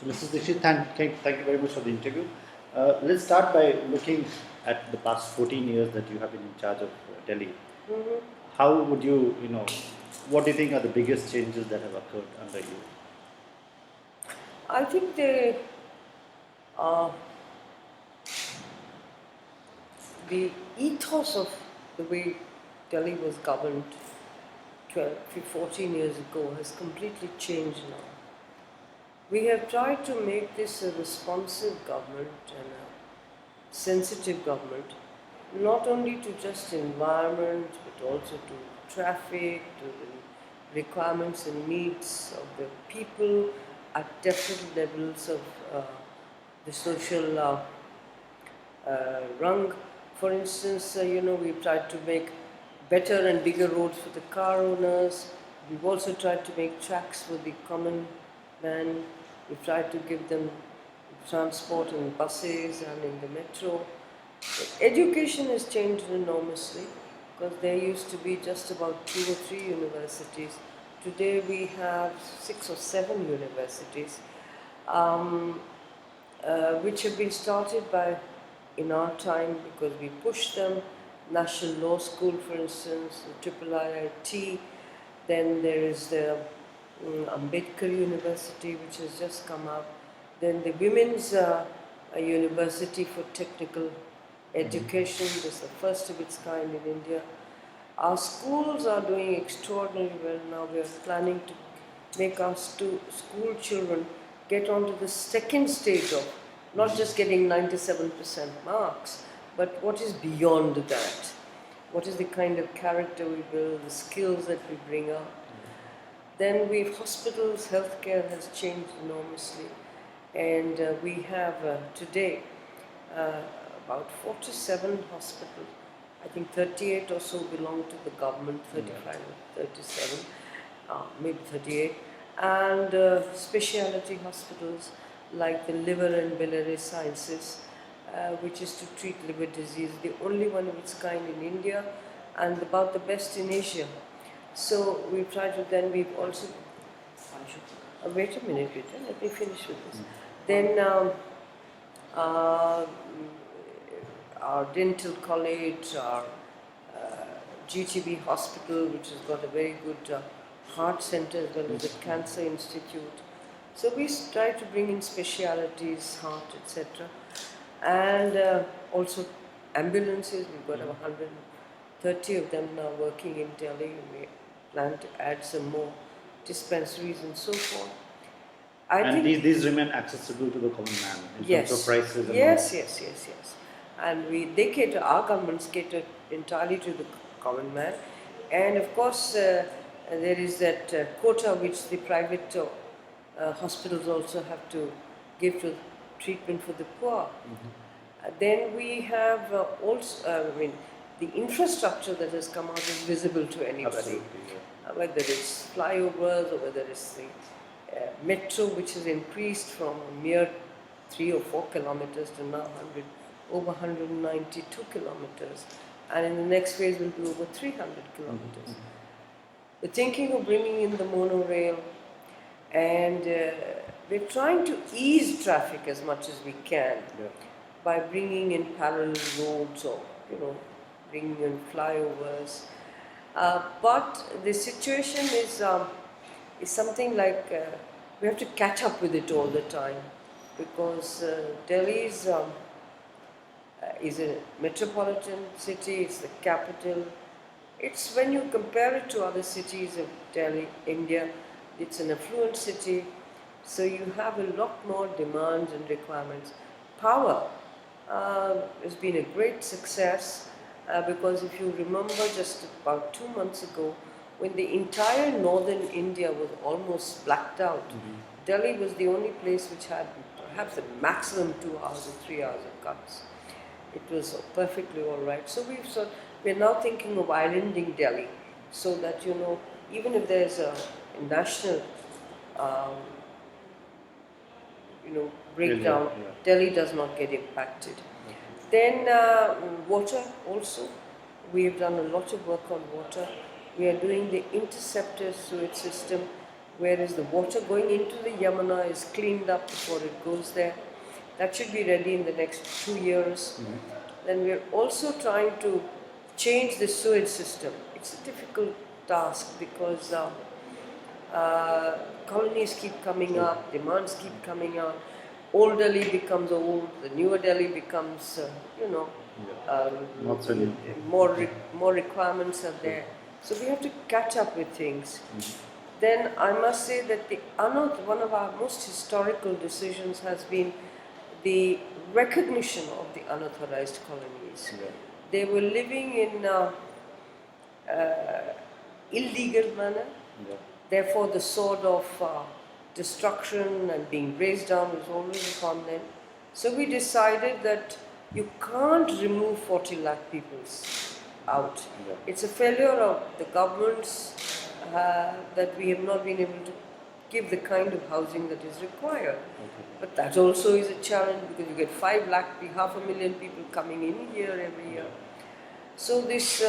So, Mrs. Dikshit, thank you very much for the interview. Let's start by looking at the past 14 years that you have been in charge of Delhi. Mhm. How would you, what do you think are the biggest changes that have occurred under you? I think uh, the ethos of the way Delhi was governed 12, 14 years ago has completely changed now. We have tried to make this a responsive government and a sensitive government, not only to just environment but also to traffic, to the requirements and needs of the people at different levels of the social rung. For instance, we've tried to make better and bigger roads for the car owners. We've also tried to make tracks for the common man. We've tried to give them transport in buses and in the metro. Education has changed enormously because there used to be just about 2 or 3 universities. Today we have 6 or 7 universities, which have been started by in our time because we pushed them. National Law School, for instance, the IIT. Then there is the Ambedkar University, which has just come up. Then the Women's University for Technical Education is the first of its kind in India. Our schools are doing extraordinarily well now. We are planning to make our school children get onto the second stage of not just getting 97% marks, but what is beyond that? What is the kind of character we build, the skills that we bring up? Then we've hospitals, healthcare has changed enormously, and we have today about 47 hospitals. I think 38 or so belong to the government, 35 or 37, maybe 38, and specialty hospitals like the liver and biliary sciences, which is to treat liver disease, the only one of its kind in India and about the best in Asia. So we've tried to, then we've also, wait a minute, Rita, let me finish with this. Then our dental college, our GTB hospital, which has got a very good heart center as well as a cancer institute. So we try to bring in specialities, heart, etc. And also ambulances, we've got about 130 of them now working in Delhi, and we plan to add some more dispensaries and so forth. And these remain accessible to the common man in terms of prices and yes. And they cater, our governments cater entirely to the common man. And of course, there is that quota which the private hospitals also have to give to treatment for the poor. Then we have the infrastructure that has come out is visible to anybody. Whether it's flyovers or whether it's the metro, which has increased from a mere 3 or 4 kilometers to now over 192 kilometers, and in the next phase will be over 300 kilometers. We're thinking of bringing in the monorail, and we're trying to ease traffic as much as we can by bringing in parallel roads or bringing in flyovers. But the situation is something like we have to catch up with it all the time, because Delhi is a metropolitan city, it's the capital. It's, when you compare it to other cities of Delhi, India, it's an affluent city, so you have a lot more demands and requirements. Power has been a great success because if you remember just about 2 months ago, when the entire northern India was almost blacked out, Delhi was the only place which had perhaps the maximum 2 hours or 3 hours of cuts. It was perfectly all right. So we're now thinking of islanding Delhi, so that even if there's a national breakdown, Delhi does not get impacted. Then water also, we have done a lot of work on water. We are doing the interceptor sewage system, whereas the water going into the Yamuna is cleaned up before it goes there. That should be ready in the next 2 years. Then we're also trying to change the sewage system. It's a difficult task because colonies keep coming up, demands keep coming up. Old Delhi becomes old, the newer Delhi becomes, Not so new. more requirements are there. So we have to catch up with things. Then I must say that one of our most historical decisions has been the recognition of the unauthorized colonies. They were living in illegal manner. Therefore, the sword of destruction and being raised down was always upon them. So we decided that you can't remove 40 lakh people out. It's a failure of the governments that we have not been able to give the kind of housing that is required. But that also is a challenge because you get 5 lakh, 500,000 people coming in here every year. So this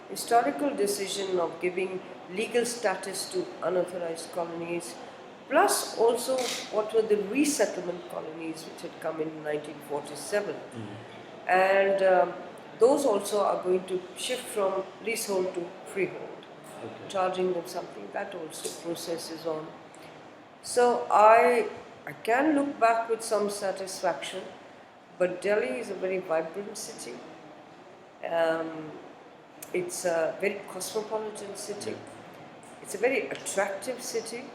historical decision of giving legal status to unauthorized colonies, plus also what were the resettlement colonies which had come in 1947. And those also are going to shift from leasehold to freehold, charging them something. That also process is on. So I can look back with some satisfaction, but Delhi is a very vibrant city. It's a very cosmopolitan city. It's a very attractive city.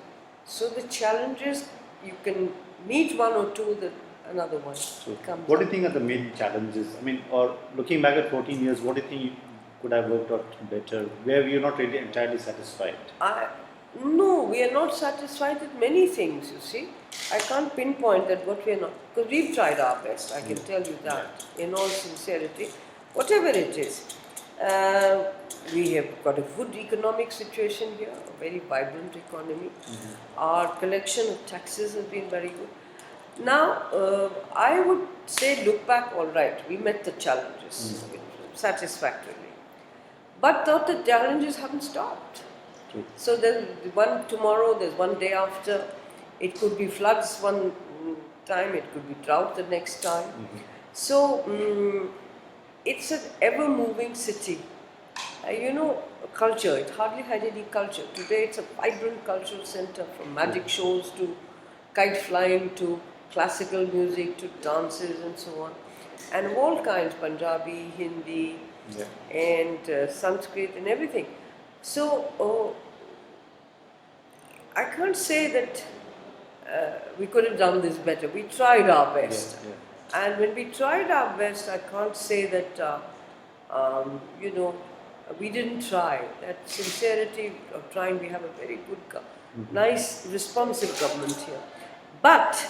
So the challenges, you can meet one or two, then another one comes. What do you think are the main challenges? I mean, or looking back at 14 years, what do you think you could have worked out better? Where you're not really entirely satisfied? No, we are not satisfied with many things, you see. I can't pinpoint that what we are not, because we've tried our best, I can tell you that, in all sincerity. Whatever it is, we have got a good economic situation here, a very vibrant economy. Our collection of taxes has been very good. Now, I would say, look back, all right, we met the challenges satisfactorily. But the challenges haven't stopped. So there's one tomorrow, there's one day after. It could be floods one time, it could be drought the next time. So it's an ever-moving city. Culture, it hardly had any culture. Today it's a vibrant cultural center, from magic shows to kite flying to classical music to dances and so on. And of all kinds, Punjabi, Hindi, and Sanskrit and everything. So I can't say that we could have done this better. We tried our best. And when we tried our best, I can't say that, we didn't try. That sincerity of trying, we have a very good, nice, responsive government here. But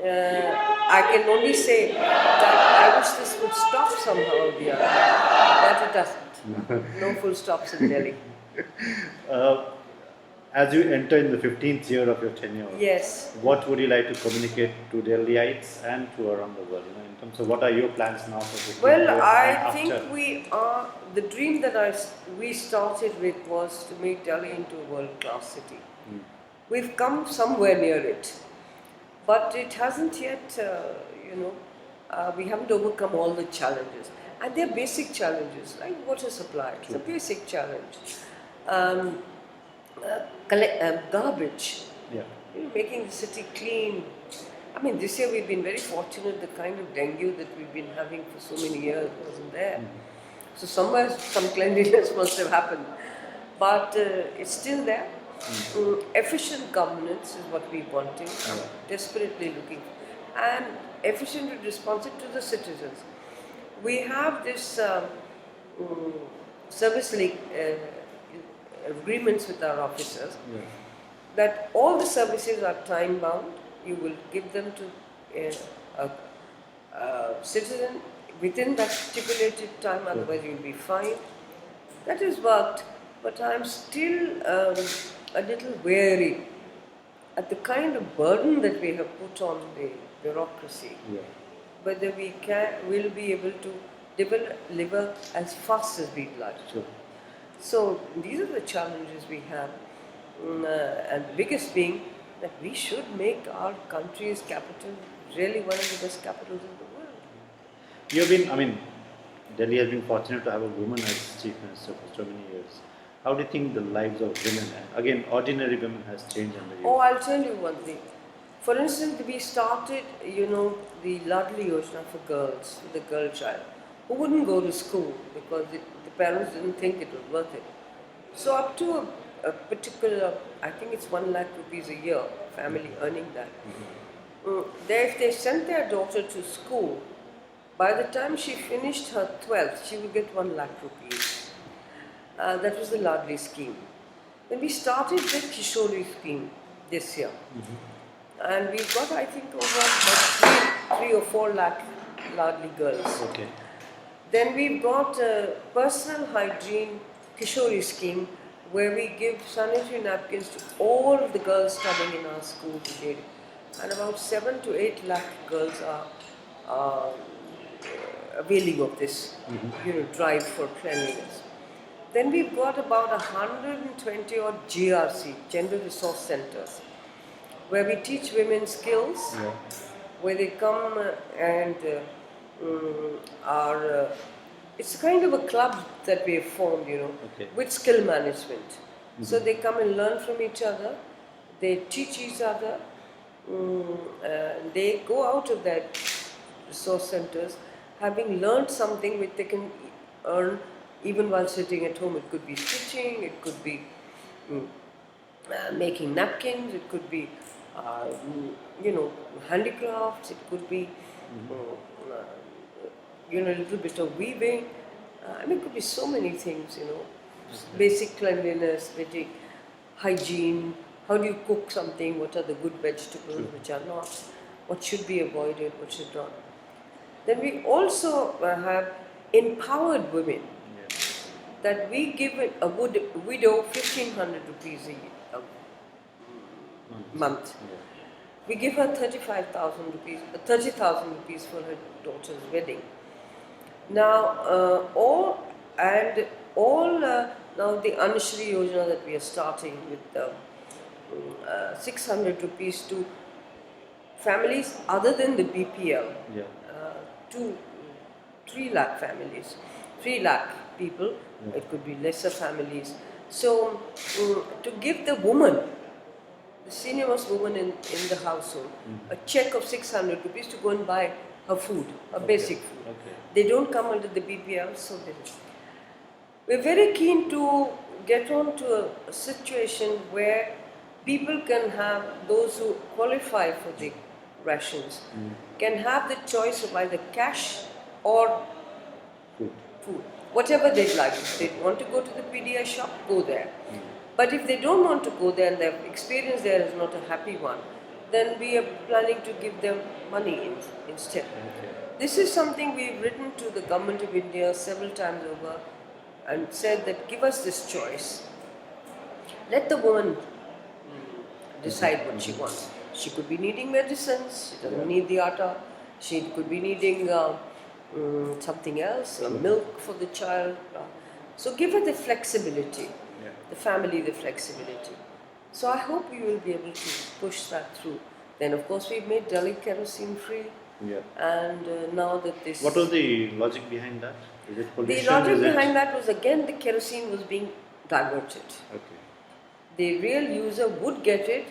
I can only say that I wish this would stop somehow or the other. But it doesn't. No full stops in Delhi. As you enter in the 15th year of your tenure, yes, what would you like to communicate to Delhiites and to around the world? In terms of what are your plans now for 15 years? Well, I think we are. The dream that we started with was to make Delhi into a world-class city. We've come somewhere near it, but it hasn't yet. We haven't overcome all the challenges, and they're basic challenges like water supply. It's a basic challenge. Garbage, making the city clean. I mean, this year we've been very fortunate. The kind of dengue that we've been having for so many years wasn't there. So somewhere some cleanliness must have happened, but it's still there. Efficient governance is what we wanted, desperately looking for, and efficient and responsive to the citizens. We have this service league agreements with our officers that all the services are time bound. You will give them to a citizen within that stipulated time, otherwise you'll be fined. That has worked, but I'm still a little wary at the kind of burden that we have put on the bureaucracy. Whether we will be able to deliver as fast as we'd like. So these are the challenges we have. and the biggest being that we should make our country's capital really one of the best capitals in the world. You've been, I mean, Delhi has been fortunate to have a woman as Chief Minister for so many years. How do you think the lives of women, and again, ordinary women, has changed under you? Oh, I'll tell you one thing. For instance, we started, the Ladli Yojana for girls, the girl child, who wouldn't go to school because the parents didn't think it was worth it. So up to a particular, I think it's 1 lakh rupees a year, family earning that. If they sent their daughter to school, by the time she finished her 12th, she would get 1 lakh rupees. That was the Ladli scheme. Then we started the Kishori scheme this year. And we got, I think, over about 3 or 4 lakh Ladli girls. Okay. Then we've got a personal hygiene Kishori scheme where we give sanitary napkins to all of the girls studying in our school today. And about 7 to 8 lakh girls are availing of this, drive for cleanliness. Then we've got about 120 odd GRC, Gender Resource Centers, where we teach women skills, where they come and are. It's kind of a club that we have formed, with skill management. So they come and learn from each other, they teach each other, they go out of that resource centers having learned something which they can earn even while sitting at home. It could be stitching, it could be making napkins, it could be handicrafts, it could be a little bit of weaving. It could be so many things, basic cleanliness, basic hygiene, how do you cook something, what are the good vegetables, which are not, what should be avoided, what should not. Then we also have empowered women, that we give a widow 1,500 rupees a month. We give her 30,000 rupees for her daughter's wedding. Now, now the Anshri Yojana that we are starting with 600 rupees to families other than the BPL, 3 lakh families, 3 lakh people, it could be lesser families. So, to give the woman, the senior most woman in the household, a check of 600 rupees to go and buy her food, her basic food. They don't come under the BPL, so we're very keen to get on to a situation where people can have, those who qualify for the rations, can have the choice of either cash or food. Whatever they'd like. If they want to go to the PDI shop, go there. But if they don't want to go there and their experience there is not a happy one, then we are planning to give them money instead. This is something we've written to the Government of India several times over and said that give us this choice. Let the woman decide what she wants. She could be needing medicines, she doesn't need the atta. She could be needing something else, milk for the child. So give her the flexibility, the family the flexibility. So I hope we will be able to push that through. Then of course we've made Delhi kerosene free. And now that this... What was the logic behind that? Is it pollution? The logic behind that was, again, the kerosene was being diverted. The real user would get it,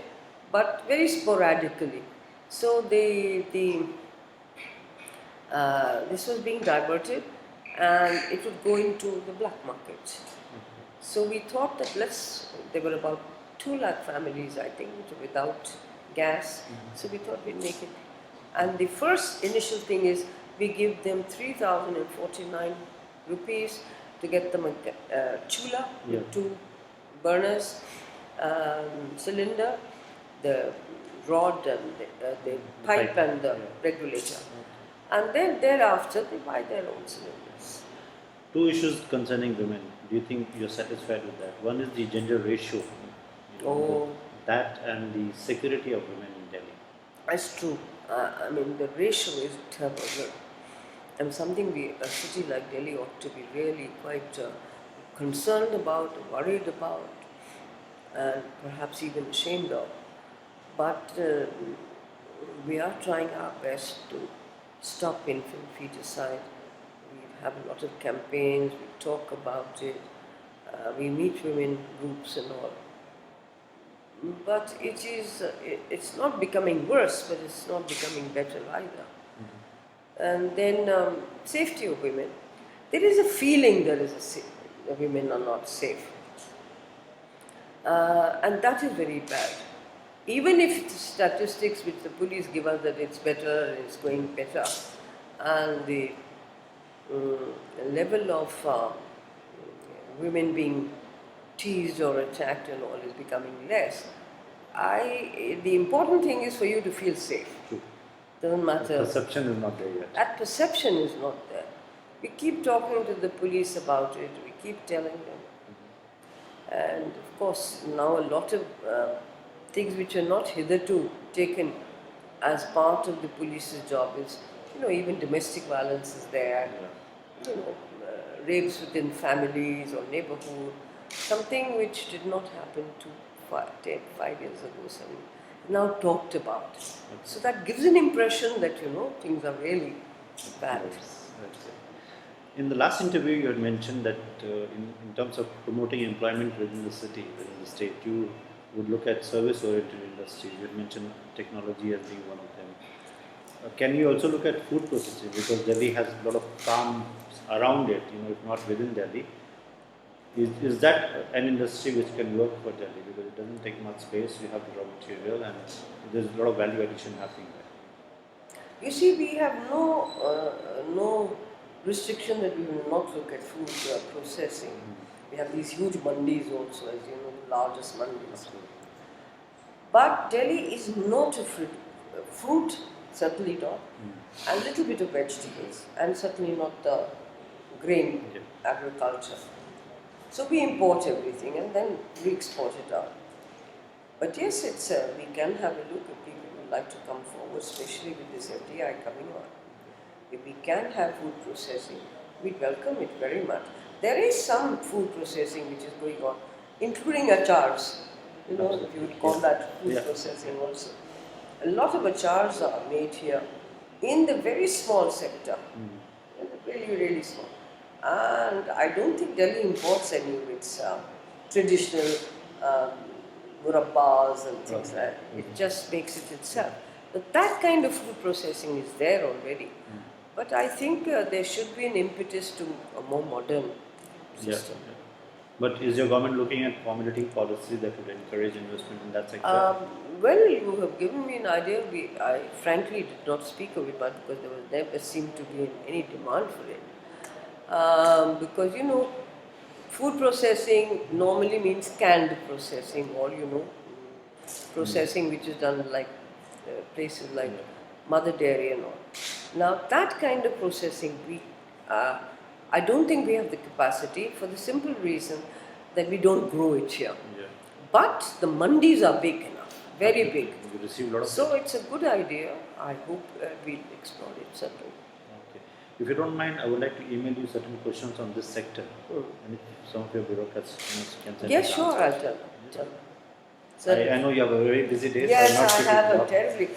but very sporadically. So this was being diverted and it would go into the black market. So we thought that there were about 2 lakh families, I think, without gas. So we thought we'd make it. And the first initial thing is we give them 3,049 rupees to get them a chula with 2 burners, cylinder, the rod and the pipe and the regulator. And then thereafter they buy their own cylinders. 2 issues concerning women. Do you think you're satisfied with that? One is the gender ratio. That and the security of women in Delhi. That's true. The ratio is terrible. And something a city like Delhi ought to be really quite concerned about, worried about. and perhaps even ashamed of. But we are trying our best to stop infant feticide. We have a lot of campaigns, we talk about it, we meet women groups and all. But it's not becoming worse, but it's not becoming better either. And then safety of women. There is a feeling that women are not safe. And that is very bad. Even if the statistics which the police give us that it's better, it's going better, and the level of women being teased or attacked and all is becoming less, the important thing is for you to feel safe. True. Doesn't matter. Perception is not there yet. That perception is not there. We keep talking to the police about it, we keep telling them. And of course, now a lot of things which are not hitherto taken as part of the police's job is, even domestic violence is there, rapes within families or neighborhood, something which did not happen 5 years ago, now talked about. So that gives an impression that, things are really bad. Yes, that's it. In the last interview, you had mentioned that in terms of promoting employment within the city, within the state, you would look at service-oriented industries. You had mentioned technology as being one of them. Can you also look at food processing? Because Delhi has a lot of farms around it, if not within Delhi. Is that an industry which can work for Delhi? Because it doesn't take much space, you have the raw material, and there's a lot of value addition happening there. You see, we have no restriction that we will not look at food processing. We have these huge mandis also, as you know, the largest mandis. But Delhi is not a fruit, certainly not, and a little bit of vegetables, and certainly not the grain agriculture. So we import everything and then we export it out. But yes, we can have a look if people would like to come forward, especially with this FDI coming on. If we can have food processing, we welcome it very much. There is some food processing which is going on, including achars. If you would call that food processing also. A lot of achars are made here in the very small sector, really, really small. And I don't think Delhi imports any of its traditional murabbas and things like that. It just makes it itself. But that kind of food processing is there already. But I think there should be an impetus to a more modern system. Yeah. But is your government looking at formulating policies that would encourage investment in that sector? Well, you have given me an idea. I frankly did not speak of it much because there was never seemed to be any demand for it. Because food processing normally means canned processing, or processing which is done like places like Mother Dairy and all. Now that kind of processing, I don't think we have the capacity for the simple reason that we don't grow it here. But the mandis are big enough, very big. You receive a lot of So it's a good idea. I hope we'll explore it certainly. If you don't mind, I would like to email you certain questions on this sector. And if some of your bureaucrats can send Yes, us sure, answers. I'll tell them. I know you have a very busy day. Yes, so I'm not I keeping you have a up. terribly.